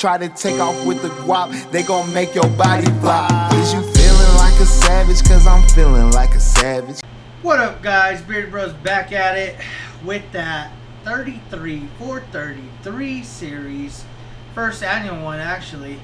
try to take off with the guap, they gon' make your body flop. Is you feeling like a savage? Cause I'm feeling like a savage. What up, guys? Bearded Bros back at it with that 433 series. First annual one, actually.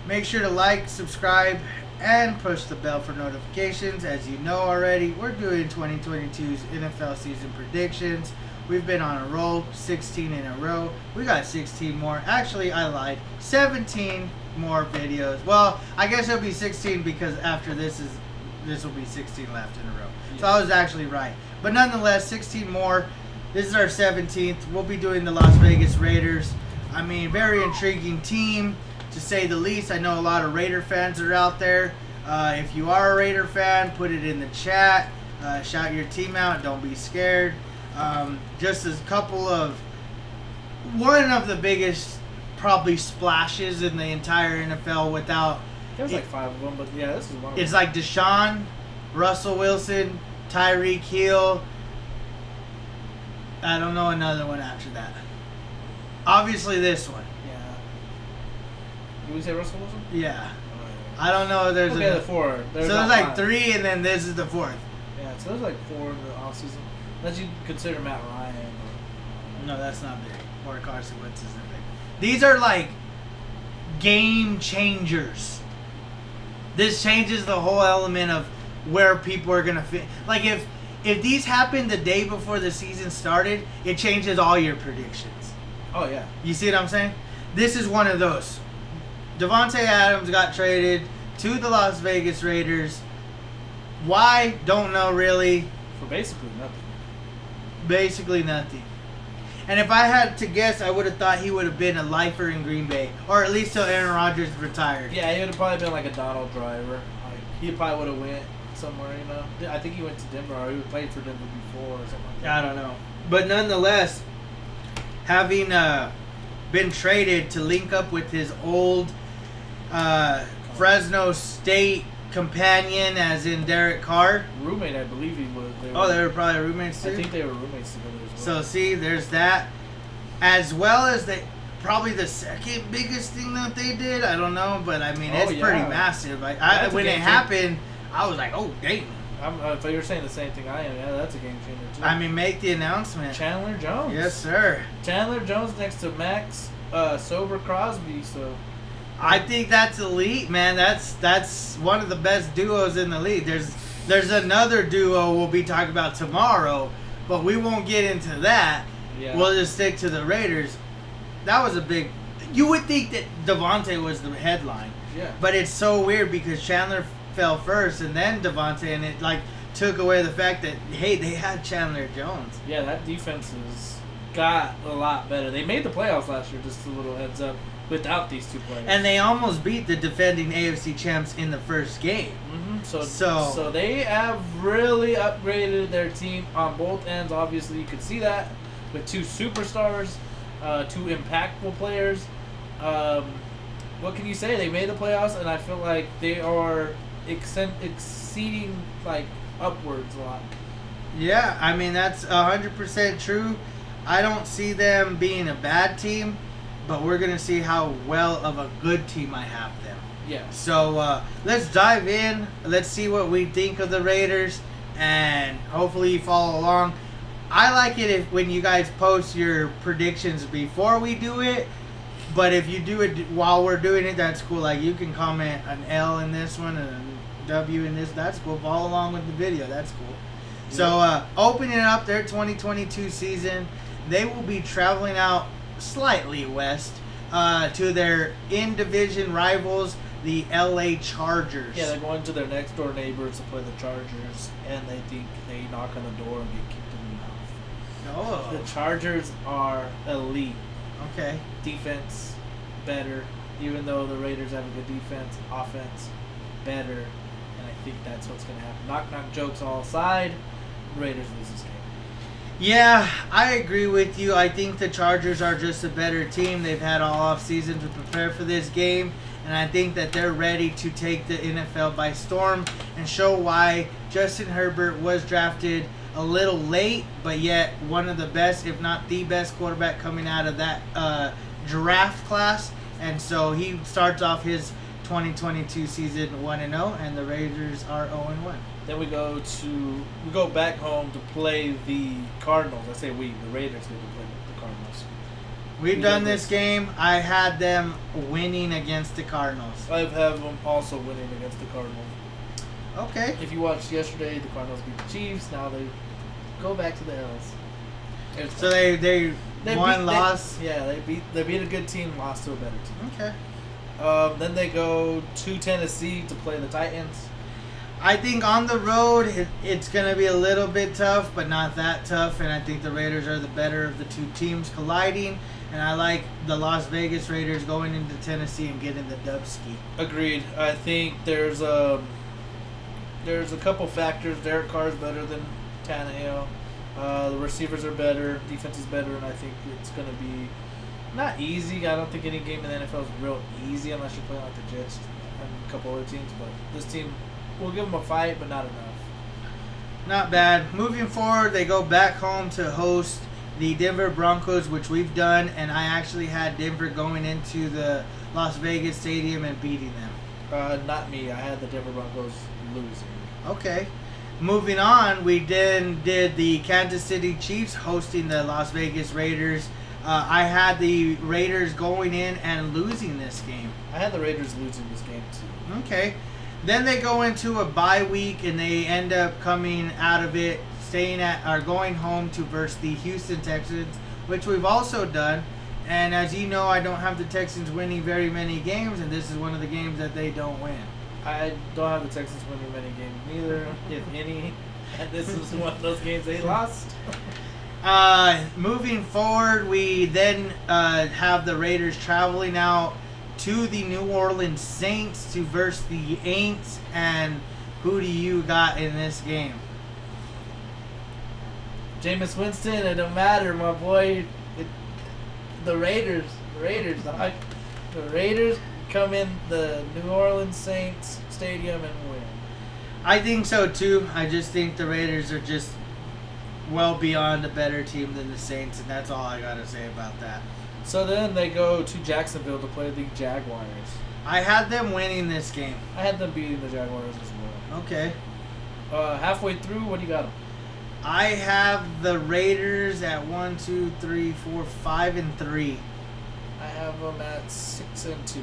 Make sure to like, subscribe, and push the bell for notifications. As you know already, we're doing 2022's NFL season predictions. We've been on a roll, 16 in a row. We got 16 more. Actually, I lied. 17 more videos. Well, I guess it'll be 16 because after this will be 16 left in a row. Yeah. So I was actually right. But nonetheless, 16 more. This is our 17th. We'll be doing the Las Vegas Raiders. I mean, very intriguing team, to say the least. I know a lot of Raider fans are out there. If you are a Raider fan, put it in the chat. Shout your team out. Don't be scared. Just as a couple of, one of the biggest probably splashes in the entire NFL without. There's like 5 of them, but yeah, this is one of them. It's like Deshaun, Russell Wilson, Tyreek Hill. I don't know another one after that. Obviously this one. Yeah. Did we say Russell Wilson? Yeah. I don't know. There's okay, the 4. So there's like 5. 3, and then this is the 4th. Yeah, so there's like 4 in the offseason. Unless you consider Matt Ryan. No, that's not big. Or Carson Wentz isn't big. These are like game changers. This changes the whole element of where people are gonna fit. Like if these happened the day before the season started, it changes all your predictions. Oh yeah. You see what I'm saying? This is one of those. Davante Adams got traded to the Las Vegas Raiders. Why? Don't know really. For basically nothing. Basically nothing. And if I had to guess, I would have thought he would have been a lifer in Green Bay. Or at least till Aaron Rodgers retired. Yeah, he would have probably been like a Donald Driver. Like, he probably would have went somewhere, you know. I think he went to Denver, or he played for Denver before or something like that. I don't know. But nonetheless, having been traded to link up with his old Fresno State companion, as in Derek Carr. Roommate, I believe he was. They were probably roommates too? I think they were roommates together as well. So see, there's that. As well as probably the second biggest thing that they did. I don't know, but I mean, it's pretty massive. When it happened, I was like, oh, dang. If you're saying the same thing I am, yeah, that's a game changer too. I mean, make the announcement. Chandler Jones. Yes, sir. Chandler Jones next to Max Sober Crosby, so... I think that's elite, man. That's one of the best duos in the league. There's another duo we'll be talking about tomorrow, but we won't get into that. Yeah. We'll just stick to the Raiders. That was a big... You would think that Devontae was the headline. Yeah. But it's so weird because Chandler fell first and then Devontae, and it like took away the fact that, hey, they had Chandler Jones. Yeah, that defense has got a lot better. They made the playoffs last year, just a little heads up, without these two players. And they almost beat the defending AFC champs in the first game. Mm-hmm. So they have really upgraded their team on both ends. Obviously, you could see that with 2 superstars, 2 impactful players. What can you say? They made the playoffs, and I feel like they are exceeding like upwards a lot. Yeah, I mean, that's 100% true. I don't see them being a bad team, but we're going to see how well of a good team I have them. Yeah. So let's dive in. Let's see what we think of the Raiders, and hopefully you follow along. I like it when you guys post your predictions before we do it, but if you do it while we're doing it, that's cool. Like, you can comment an L in this one and a W in this. That's cool. Follow along with the video. That's cool. Yeah. So opening up their 2022 season, they will be traveling out slightly west to their in-division rivals, the LA Chargers. Yeah, they're going to their next-door neighbors to play the Chargers, and they think they knock on the door and get kicked in the mouth. Oh. The Chargers are elite. Okay. Defense, better. Even though the Raiders have a good defense, offense, better. And I think that's what's going to happen. Knock-knock jokes all aside, Raiders lose this game. Yeah, I agree with you. I think the Chargers are just a better team. They've had all off season to prepare for this game, and I think that they're ready to take the NFL by storm and show why Justin Herbert was drafted a little late, but yet one of the best, if not the best quarterback coming out of that draft class. and so he starts off his 2022 season 1-0, and the Raiders are 0-1. Then we go back home to play the Cardinals. I say the Raiders go to play the Cardinals. We've done this game. I had them winning against the Cardinals. I have them also winning against the Cardinals. Okay. If you watched yesterday, the Cardinals beat the Chiefs. Now they go back to the L's. So they lost. They beat a good team, lost to a better team. Okay. Then they go to Tennessee to play the Titans. I think on the road it's going to be a little bit tough, but not that tough. And I think the Raiders are the better of the two teams colliding. And I like the Las Vegas Raiders going into Tennessee and getting the dubski. Agreed. I think there's a couple factors. Derek Carr is better than Tannehill. The receivers are better. Defense is better. And I think it's going to be not easy. I don't think any game in the NFL is real easy unless you're playing like the Jets and a couple other teams. But this team will give them a fight, but not enough. Not bad. Moving forward, they go back home to host the Denver Broncos, which we've done, and I actually had Denver going into the Las Vegas Stadium and beating them. Not me. I had the Denver Broncos losing. Okay. Moving on, we then did the Kansas City Chiefs hosting the Las Vegas Raiders. I had the Raiders going in and losing this game. I had the Raiders losing this game too. Okay. Then they go into a bye week and they end up coming out of it, going home to versus the Houston Texans, which we've also done. And as you know, I don't have the Texans winning very many games, and this is one of the games that they don't win. I don't have the Texans winning many games neither, if any. And this is one of those games they lost. Moving forward, we then have the Raiders traveling out to the New Orleans Saints to verse the Aints. And who do you got in this game? Jameis Winston. It don't matter, my boy. The Raiders, dog. The Raiders come in the New Orleans Saints stadium and win. I think so too. I just think the Raiders are just well beyond a better team than the Saints, and that's all I gotta say about that. So then they go to Jacksonville to play the Jaguars. I had them winning this game. I had them beating the Jaguars as well. Okay. Halfway through, what do you got them? I have the Raiders at 1, 2, 3, 4, 5, and 3. I have them at 6 and 2.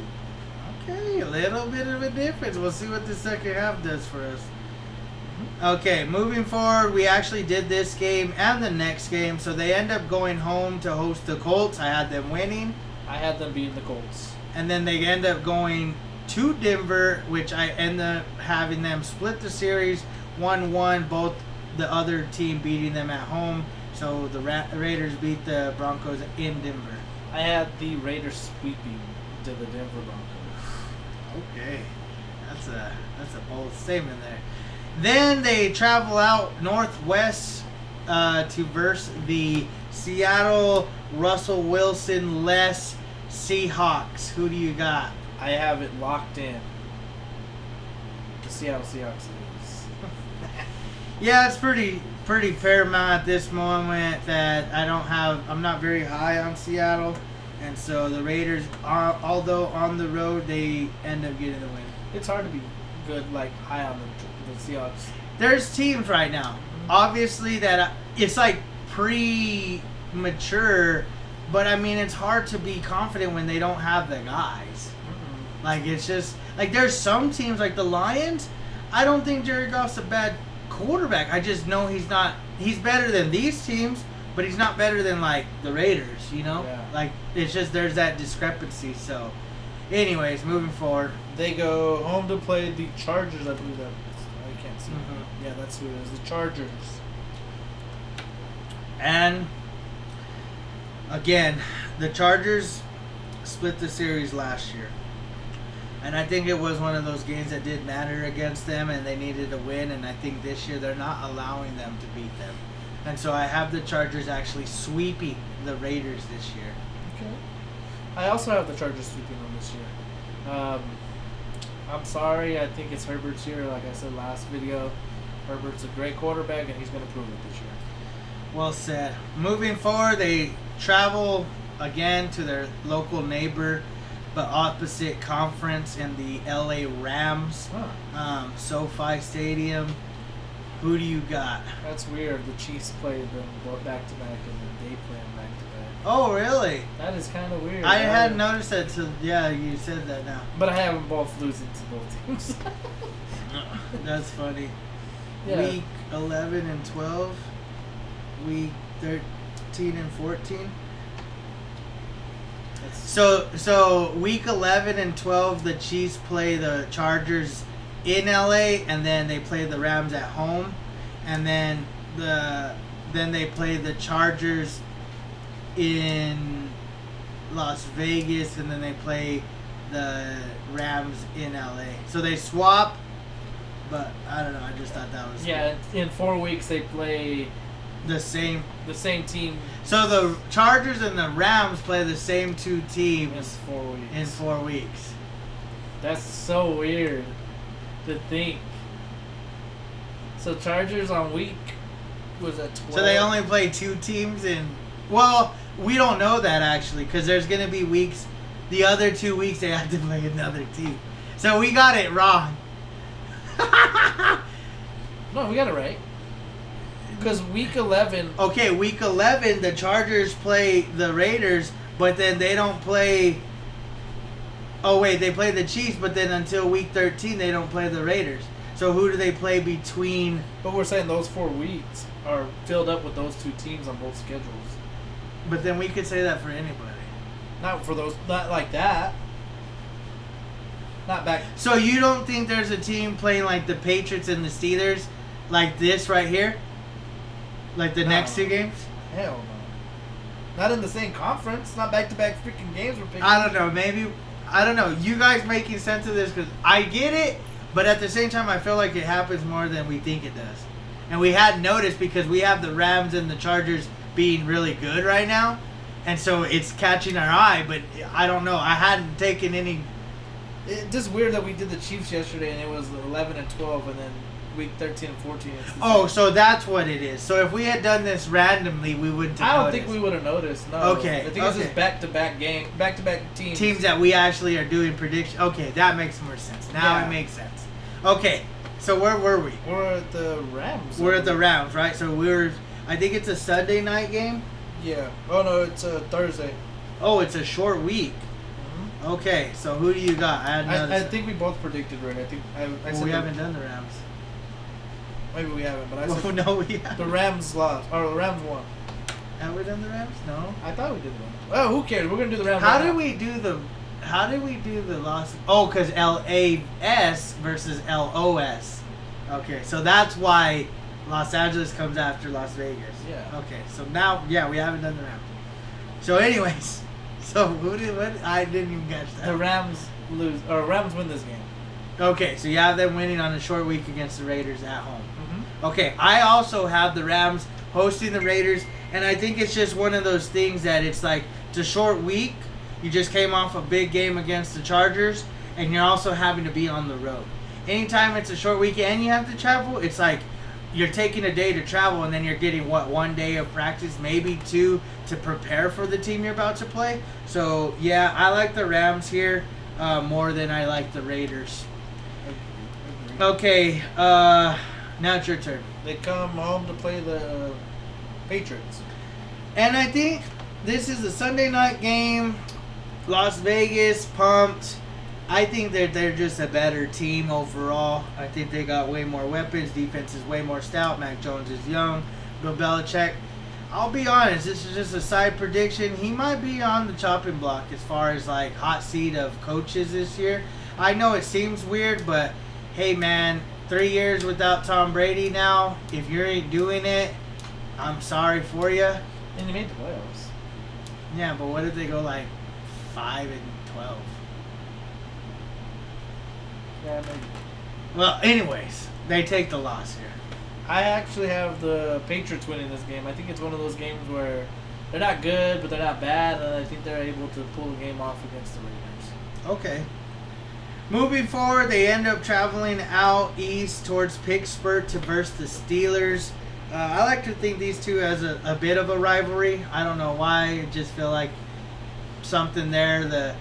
Okay, a little bit of a difference. We'll see what the second half does for us. Okay, moving forward, we actually did this game and the next game, so they end up going home to host the Colts. I had them winning. I had them beating the Colts. And then they end up going to Denver, which I end up having them split the series 1-1, both the other team beating them at home. So the Raiders beat the Broncos in Denver. I had the Raiders sweeping to the Denver Broncos. Okay, that's a bold statement there. Then they travel out northwest to verse the Seattle Russell Wilson-less Seahawks. Who do you got? I have it locked in. The Seattle Seahawks lose. Yeah, it's pretty paramount at this moment that I'm not very high on Seattle, and so the Raiders, although on the road, they end up getting the win. It's hard to be good, like high on the Seahawks. There's teams right now, obviously, that it's like premature, but I mean it's hard to be confident when they don't have the guys. Mm-mm. Like it's just like there's some teams like the Lions. I don't think Jared Goff's a bad quarterback. I just know he's not. He's better than these teams, but he's not better than like the Raiders. You know, Yeah. like it's just there's that discrepancy. So, anyways, moving forward, They go home to play the Chargers, I believe that. I can't see. Mhm. Yeah, that's who it is. The Chargers. and again, the Chargers split the series last year. And I think it was one of those games that did matter against them, and they needed a win. And I think this year they're not allowing them to beat them. And so I have the Chargers actually sweeping the Raiders this year. Okay. I also have the Chargers sweeping them this year. I'm sorry. I think it's Herbert's year. Like I said last video, Herbert's a great quarterback, and he's going to prove it this year. Well said. Moving forward, they travel again to their local neighbor but opposite conference in the LA Rams, SoFi Stadium. Who do you got? That's weird. The Chiefs played them back to back, and then they play them back to back. Oh, really? That is kind of weird. I hadn't noticed that till you said that now. But I have them both losing to both teams. That's funny. Yeah. Week 11 and 12. Week 13 and 14. So week 11 and 12, the Chiefs play the Chargers in LA, and then they play the Rams at home, and then they play the Chargers in Las Vegas, and then they play the Rams in LA. So they swap, but I don't know. I just thought that was cool. In 4 weeks they play the same team. So the Chargers and the Rams play the same two teams in 4 weeks. That's so weird to think. So Chargers on week was at 12. So they only play two teams well, we don't know that actually, because there's going to be weeks. The other 2 weeks they have to play another team. So we got it wrong. No, we got it right. Because week 11... Okay, week 11, the Chargers play the Raiders, but then they don't play... Oh, wait, they play the Chiefs, but then until week 13, they don't play the Raiders. So who do they play between... But we're saying those 4 weeks are filled up with those two teams on both schedules. But then we could say that for anybody. Not like that. Not back... So you don't think there's a team playing like the Patriots and the Steelers like this right here? Like the next 2 games? Hell no. Not in the same conference. Not back-to-back freaking games we're picking. I don't know. Maybe... I don't know. You guys making sense of this, because I get it, but at the same time I feel like it happens more than we think it does. And we hadn't noticed because we have the Rams and the Chargers being really good right now. And so it's catching our eye, but I don't know. I hadn't taken any... It's just weird that we did the Chiefs yesterday and it was 11 and 12, and then week 13 and 14. So that's what it is. So if we had done this randomly, we wouldn't have noticed. Think we would have noticed. No. Okay. I think it's just back-to-back teams. Teams that we actually are doing prediction. Okay, that makes more sense. Now it makes sense. Okay, so where were we? We're at the Rams. We're at the Rams, right? So I think it's a Sunday night game? Yeah. Oh, no, it's a Thursday. Oh, it's a short week. Mm-hmm. Okay, so who do you got? I think we both predicted right. I said we haven't done the Rams. Maybe we haven't, but I said no, we haven't. The Rams lost, or the Rams won. Have we done the Rams? No. I thought we did the Rams. Oh, who cares? We're gonna do the Rams. How did we do the loss? Oh, because LAS versus LOS. Okay, so that's why Los Angeles comes after Las Vegas. Yeah. Okay, so now, we haven't done the Rams. So, anyways, I didn't even catch that. The Rams lose, or Rams win this game. Okay, so you have them winning on a short week against the Raiders at home. Mm-hmm. Okay, I also have the Rams hosting the Raiders, and I think it's just one of those things that it's like, it's a short week. You just came off a big game against the Chargers, and you're also having to be on the road. Anytime it's a short week and you have to travel, it's like you're taking a day to travel, and then you're getting, 1 day of practice, maybe 2, to prepare for the team you're about to play. So, yeah, I like the Rams here more than I like the Raiders. Okay, now it's your turn. They come home to play the Patriots. And I think this is a Sunday night game. Las Vegas, pumped. I think they're just a better team overall. I think they got way more weapons. Defense is way more stout. Mac Jones is young. Bill Belichick. I'll be honest, this is just a side prediction. He might be on the chopping block as far as like hot seat of coaches this year. I know it seems weird, but hey man, 3 years without Tom Brady now. If you ain't doing it, I'm sorry for you. And they made the playoffs. Yeah, but what if they go like 5 and 12? Yeah, maybe. Well, anyways, they take the loss here. I actually have the Patriots winning this game. I think it's one of those games where they're not good, but they're not bad, and I think they're able to pull the game off against the Raiders. Okay. Moving forward, they end up traveling out east towards Pittsburgh to verse the Steelers. I like to think these two as a bit of a rivalry. I don't know why. I just feel like something there.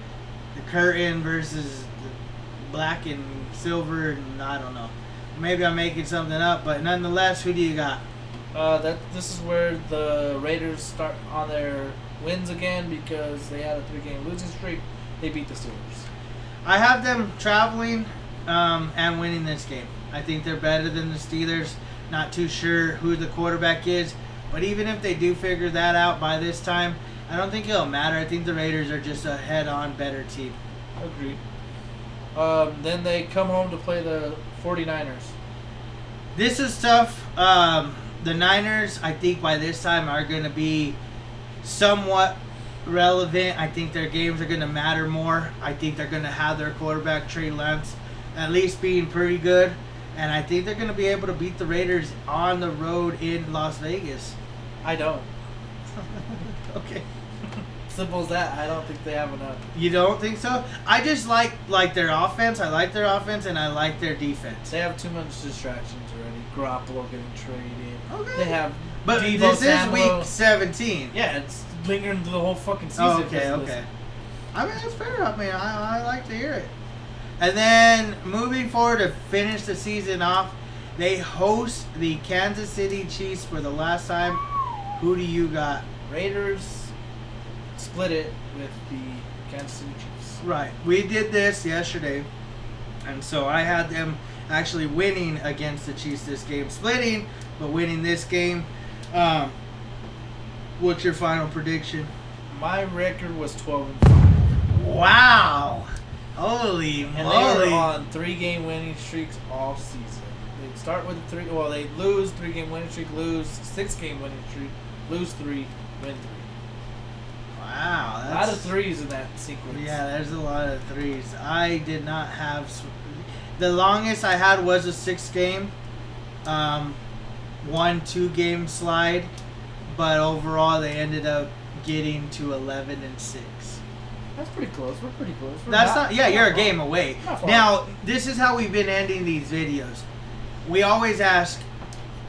the curtain versus the black and silver, and I don't know. Maybe I'm making something up, but nonetheless, who do you got? This is where the Raiders start on their wins again because they had a 3-game losing streak. They beat the Steelers. I have them traveling and winning this game. I think they're better than the Steelers. Not too sure who the quarterback is, but even if they do figure that out by this time, I don't think it'll matter. I think the Raiders are just a head-on better team. Agreed. Then they come home to play the 49ers. This is tough. The Niners, I think by this time, are going to be somewhat relevant. I think their games are going to matter more. I think they're going to have their quarterback, Trey Lance, at least being pretty good. And I think they're going to be able to beat the Raiders on the road in Las Vegas. I don't. Okay. Simple as that. I don't think they have enough. You don't think so? I just like their offense. I like their offense, and I like their defense. They have too much distractions already. Garoppolo getting traded. Okay. They have But Deebo this Samuel. is week 17. Yeah, it's lingering through the whole fucking season. Oh, okay. I mean, that's fair. I mean, I like to hear it. And then moving forward to finish the season off, they host the Kansas City Chiefs for the last time. Who do you got? Raiders split it with the Kansas City Chiefs. Right. We did this yesterday, and so I had them actually winning against the Chiefs this game. Splitting, but winning this game. What's your final prediction? My record was 12-5. Wow. Holy And they moly. were on 3-game winning streaks all season. They start with a 3. Well, they lose 3-game winning streak, lose 6-game winning streak, lose 3, win 3. Wow. A lot of threes in that sequence. Yeah, there's a lot of threes. I did not have... The longest I had was a 6-game. 1-2-game slide. But overall, they ended up getting to 11-6. That's pretty close. We're pretty close. That's not... Yeah, you're a game away. Not far. Now, this is how we've been ending these videos. We always ask...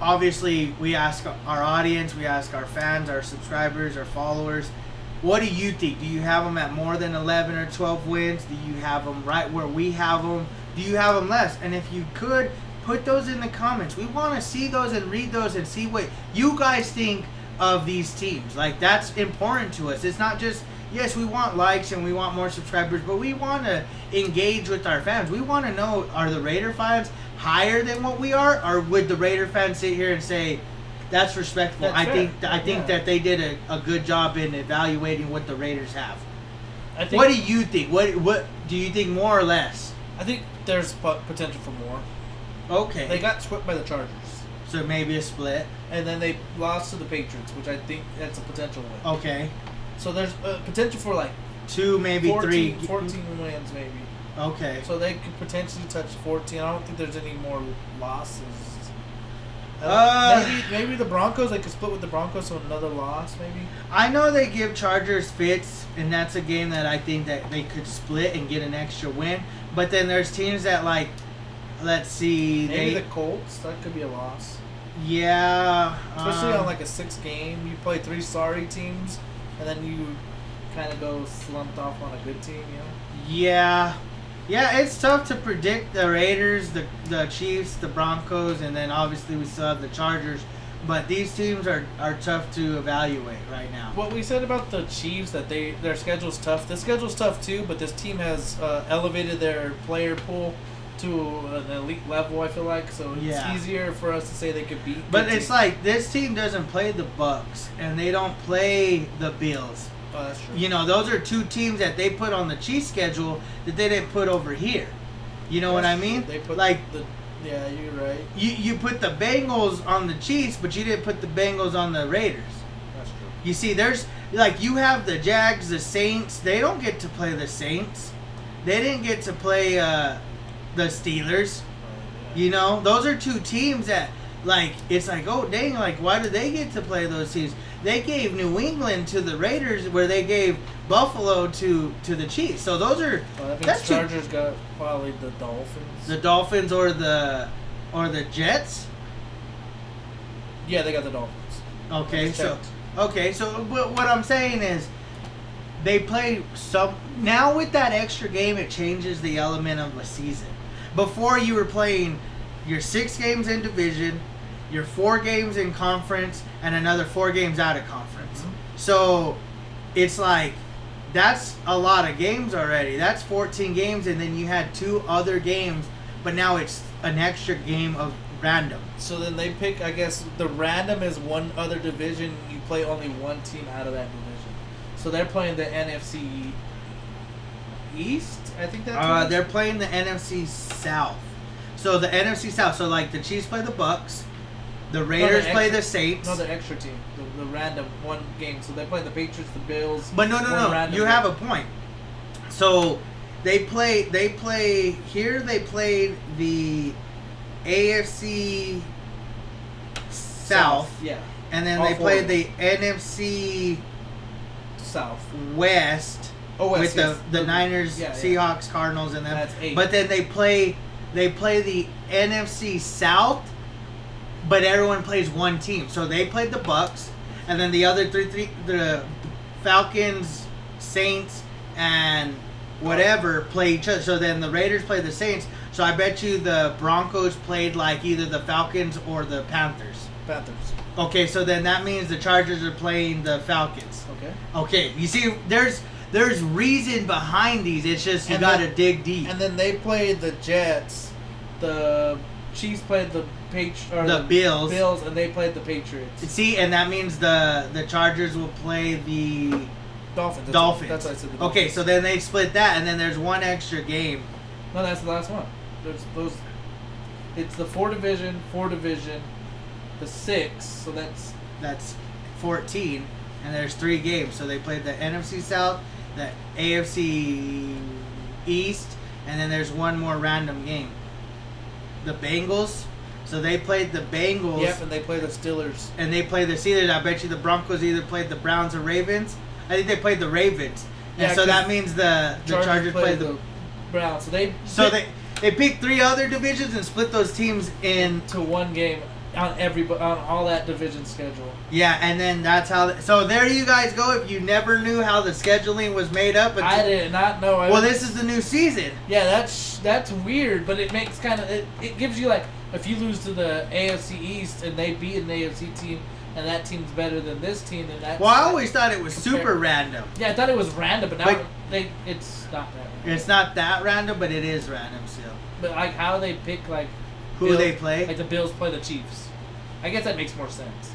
Obviously, we ask our audience, we ask our fans, our subscribers, our followers... What do you think? Do you have them at more than 11 or 12 wins? Do you have them right where we have them? Do you have them less? And if you could, put those in the comments. We want to see those and read those and see what you guys think of these teams. Like, that's important to us. It's not just, yes, we want likes and we want more subscribers, but we want to engage with our fans. We want to know, are the Raider fans higher than what we are? Or would the Raider fans sit here and say, that's respectful. That's I fair. think that they did a good job in evaluating what the Raiders have. I think, What do you think? What do you think, more or less? I think there's potential for more. Okay. They got swept by the Chargers. So maybe a split. And then they lost to the Patriots, which I think that's a potential win. Okay. So there's potential for like 2, maybe 14, 3. 14 wins maybe. Okay. So they could potentially touch 14. I don't think there's any more losses. Maybe the Broncos, they could split with the Broncos, so another loss maybe. I know they give Chargers fits, and that's a game that I think that they could split and get an extra win. But then there's teams that, like, let's see, Maybe the Colts, that could be a loss. Yeah. Especially on like a 6-game, you play 3 sorry teams, and then you kind of go slumped off on a good team, you know? Yeah. Yeah, it's tough to predict the Raiders, the Chiefs, the Broncos, and then obviously we still have the Chargers. But these teams are tough to evaluate right now. What we said about the Chiefs, that their schedule's tough. The schedule's tough too, but this team has elevated their player pool to an elite level, I feel like. So it's easier for us to say they could beat. But it's like this team doesn't play the Bucks, and they don't play the Bills. Oh, that's true. You know, those are 2 teams that they put on the Chiefs schedule that they didn't put over here. You know what I mean? They put like yeah, you're right. You put the Bengals on the Chiefs, but you didn't put the Bengals on the Raiders. That's true. You see, there's like you have the Jags, the Saints. They don't get to play the Saints. They didn't get to play the Steelers. You know, those are 2 teams that like it's like, oh dang, like why do they get to play those teams? They gave New England to the Raiders, where they gave Buffalo to the Chiefs. So those are that's Chargers got probably the Dolphins. The Dolphins or the Jets. Yeah, they got the Dolphins. Okay, so but what I'm saying is, they play some now with that extra game. It changes the element of a season. Before you were playing your 6 games in division, your 4 games in conference, and another 4 games out of conference. So it's like that's a lot of games already. That's 14 games, and then you had 2 other games, but now it's an extra game of random. So then they pick, I guess, the random is one other division. You play only one team out of that division. So they're playing the NFC East, I think that's they're playing the NFC South. So the NFC South. So like the Chiefs play the Bucks, the Raiders play the Saints. No, the extra team, the random one game. So they play the Patriots, the Bills. But no. You have a point. So they play here. They played the AFC South. Yeah. And then they played the NFC South West. With the Niners, Seahawks, Cardinals, and them. That's 8. But then they play the NFC South, but everyone plays one team. So they played the Bucks, and then the other three the Falcons, Saints, and whatever play each other. So then the Raiders play the Saints. So I bet you the Broncos played like either the Falcons or the Panthers. Okay, so then that means the Chargers are playing the Falcons. Okay, you see, there's reason behind these. It's just you got to dig deep. And then they played the Jets. The Chiefs played the Bills. Bills, and they played the Patriots. See, and that means the Chargers will play the Dolphins. That's what I said. Okay, so then they split that, and then there's one extra game. No, that's the last one. There's those. It's the 4 division, the 6. So that's 14, and there's 3 games. So they played the NFC South, the AFC East, and then there's one more random game. The Bengals. So they played the Bengals. Yep, and they play the Steelers. And they play the Steelers. I bet you the Broncos either played the Browns or Ravens. I think they played the Ravens. And so that means the Chargers played the Browns. So they picked 3 other divisions and split those teams into one game on all that division schedule. Yeah, and then that's how. So there you guys go. If you never knew how the scheduling was made up, I did not know. Well, this is the new season. Yeah, that's weird, but it makes it gives you like if you lose to the AFC East and they beat an AFC team and that team's better than this team, then that's. Well, I always thought it was super random. Yeah, I thought it was random, but now it's not that random. It's not that random, but it is random still. But like how they pick like who they play? Like the Bills play the Chiefs. I guess that makes more sense.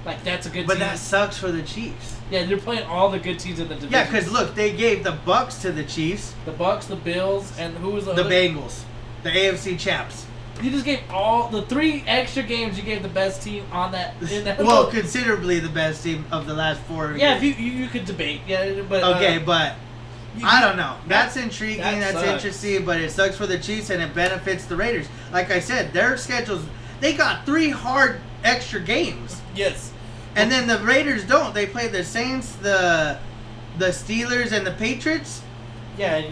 Like that's a good but team. But that sucks for the Chiefs. Yeah, they're playing all the good teams in the division. Yeah, because look, they gave the Bucks to the Chiefs. The Bucks, the Bills, and who was the other? Bengals. The AFC champs. You just gave all the 3 extra games. You gave the best team on that. Well, considerably the best team of the last 4 Yeah, years. if you could debate. Yeah, but okay, but I don't know. That's intriguing. That's sucks. interesting, but it sucks for the Chiefs and it benefits the Raiders. Like I said, their schedules. They got 3 hard extra games. Yes. And then the Raiders don't. They play the Saints, the Steelers, and the Patriots. Yeah,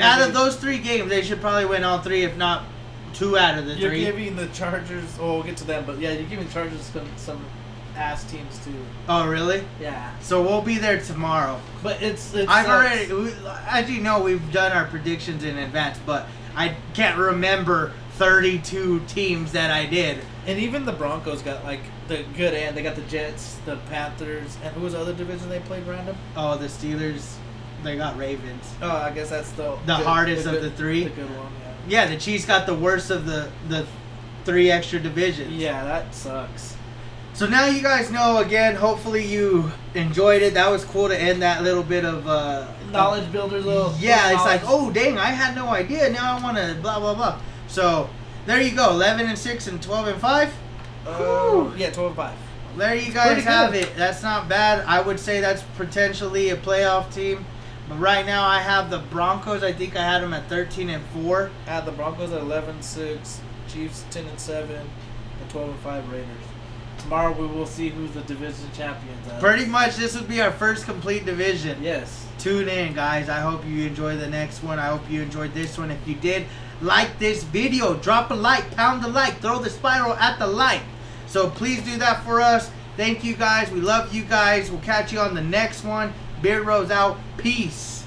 out of those 3 games, they should probably win all 3, if not 2 out of the 3. You're giving the Chargers. Oh, we'll get to them, but yeah, you're giving the Chargers some ass teams too. Oh, really? Yeah. So we'll be there tomorrow. But it's I've already, as you know, we've done our predictions in advance, but I can't remember 32 teams that I did. And even the Broncos got like the good end. They got the Jets, the Panthers, and who was the other division they played random? Oh, the Steelers. They got Ravens. Oh, I guess that's the hardest of the 3. The good one, yeah. Yeah, the Chiefs got the worst of the 3 extra divisions. Yeah, that sucks. So now you guys know again. Hopefully you enjoyed it. That was cool to end that little bit of knowledge builder little. Yeah, it's like, oh dang, I had no idea. Now I want to blah blah blah. So there you go, 11-6 and 12-5. Yeah, 12-5. There you guys have it. That's not bad. I would say that's potentially a playoff team. But right now I have the Broncos. I think I had them at 13-4. I had the Broncos at 11-6, Chiefs 10-7, and 12-5 Raiders. Tomorrow we will see who's the division champions. Pretty much this would be our first complete division. Yes. Tune in, guys. I hope you enjoy the next one. I hope you enjoyed this one. If you did, like this video. Drop a like. Pound the like. Throw the spiral at the like. So please do that for us. Thank you, guys. We love you guys. We'll catch you on the next one. Beard Rose out. Peace.